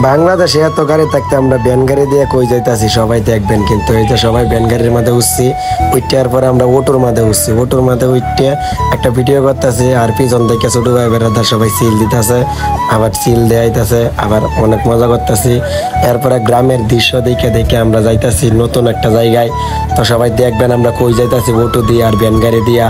বাংলাদেশে এত গাড়ি থাকতে আমরা ভ্যান গাড়ি দিয়ে কই যাইতাছি সবাই দেখবেন, কিন্তু এই যে সবাই ভ্যান গাড়ির মধ্যে উঠছি, উঠতে পরে আমরা অটোর মধ্যে উঠছি, অটোর মধ্যে উঠতে একটা ভিডিও করতেছি, আর পিছন থেকে ছোট ভাই বেড়াদার সবাই সিল দিতেছে, আবার সিল দেয়াইতেছে, আবার অনেক মজা করতেছি। এরপরে গ্রামের দৃশ্য দেখে দেখে আমরা যাইতাছি নতুন একটা জায়গায়। তো সবাই দেখবেন আমরা কই যাইতাছি অটো দিয়ে আর ভ্যান গাড়ি দিয়া।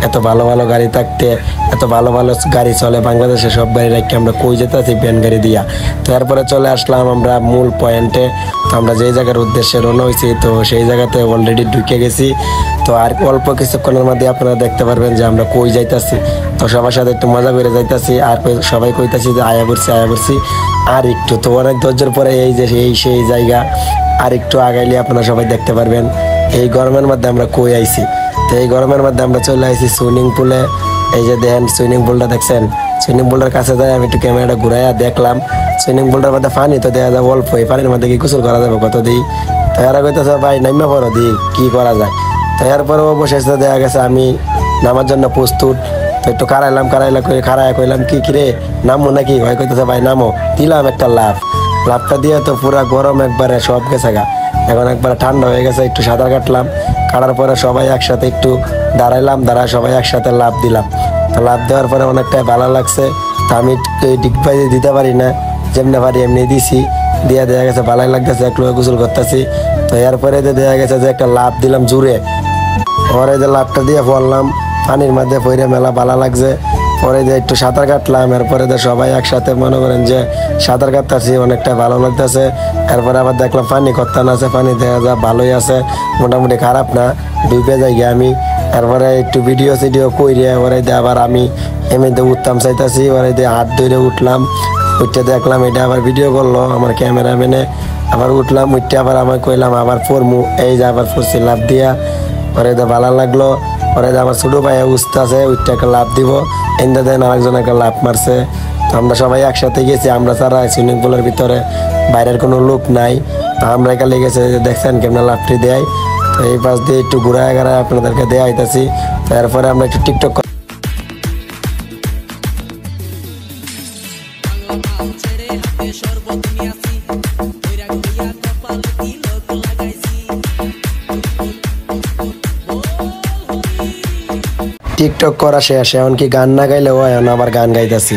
এত ভালো ভালো গাড়ি থাকতে, এত ভালো ভালো গাড়ি চলে বাংলাদেশে, সব গাড়ি রাখি আমরা কই যেতেছি ভ্যান গাড়ি দিয়া। তো এরপরে চলে আসলাম আমরা মূল পয়েন্টে। তো আমরা যেই জায়গার উদ্দেশ্যে রওনা হয়েছি, তো সেই জায়গাতে অলরেডি ঢুকে গেছি। তো আর অল্প কিছুক্ষণের মধ্যে আপনারা দেখতে পারবেন যে আমরা কই যাইতাছি। তো সবার সাথে একটু মজা করে যাইতাছি, আর সবাই কইতাছি যে আয়া পড়ছি আর একটু। তো অনেক ধৈর্যের পরে এই যে সেই জায়গা, আর একটু আগাইলে আপনারা সবাই দেখতে পারবেন এই গরমের মধ্যে আমরা কই আইছি। তো এই গরমের মধ্যে আমরা চলে আসি সুইমিং পুলে। এই যে দেখেন সুইমিং পুলটা দেখছেন, সুইমিং পুলটার কাছে যাই আমি একটু ক্যামেরাটা ঘুরাইয়া দেখলাম। সুইমিং পুলটার মধ্যে পানি তো দেখা যায় অল্প, এই পানির মধ্যে কি গোসল করা যাবে কত দিই। তো এরা কইতেছে ভাই নাইমা পড়ো দি কি করা যায়। তো এরপরে অবশেষে দেখা গেছে আমি নামার জন্য প্রস্তুত। তো একটু কারাইলাম খারায় কইলাম কি কিরে নামো নাকি, ভাই কইতেছে ভাই নামো। দিলাম একটা লাভটা দিয়ে তো পুরা গরম একবারে সব গেছে গা। এখন একবারে ঠান্ডা হয়ে গেছে, একটু সাঁতার কাটার পরে সবাই একসাথে একটু দাঁড়ায় সবাই একসাথে লাভ দিলাম। তো লাভ দেওয়ার পরে অনেকটাই ভালো লাগছে। তো আমি ডিগবাজি দিতে পারি না, যেমনি পারি এমনি দিছি, দিয়ে দেখা গেছে ভালোই লাগতেছে, এক লোক গোসল করতেছি। তো এরপরে দেখা গেছে যে একটা লাভ দিলাম জুড়ে, পরে যে লাভটা দিয়ে পড়লাম পানির মধ্যে পরে মেলা ভালো লাগছে। পরে যে একটু সাঁতার কাটলাম, এরপরে যে সবাই একসাথে মনে করেন যে সাঁতার কাটতেছি, অনেকটা ভালো লাগতেছে। এরপরে আবার দেখলাম পানি কত্তান আছে, পানি দেখা যায় ভালোই আছে, মোটামুটি খারাপ না, ডুবে যাই আমি। এরপরে একটু ভিডিও কইরে ওরে দিয়ে আবার আমি এমনিতে উঠতাম চাইতেছি, ওরে দিয়ে হাত ধরে উঠলাম। উঠতে দেখলাম এটা আবার ভিডিও করলো আমার ক্যামেরাম্যানে, আবার উঠলাম, উঠতে আবার আমার কইলাম আবার ফরমু, এই যে আবার ফরছি লাভ দিয়া। ওরে দিয়ে ভালো লাগলো। ওরে আমার ছোটো ভাই উঠতে আছে, উঠতে একটা লাভ দিব, এনতে দেন আরেকজন একটা লাভ মারছে। তো আমরা সবাই একসাথে গেছি, আমরা ছাড়া সুইমিং পুলের ভিতরে বাইরের কোনো লোক নাই। তো আমরা এখানে গেছে দেখছেন কেমন লাভটি দেয়। তো এই পাশ দিয়ে একটু ঘুরায় আপনাদেরকে দেয়া হইতাছি। তো এরপরে আমরা একটু টিকটক করা শেষ, এমনকি গান না গাইলে হয়, আবার গান গাইতেছি।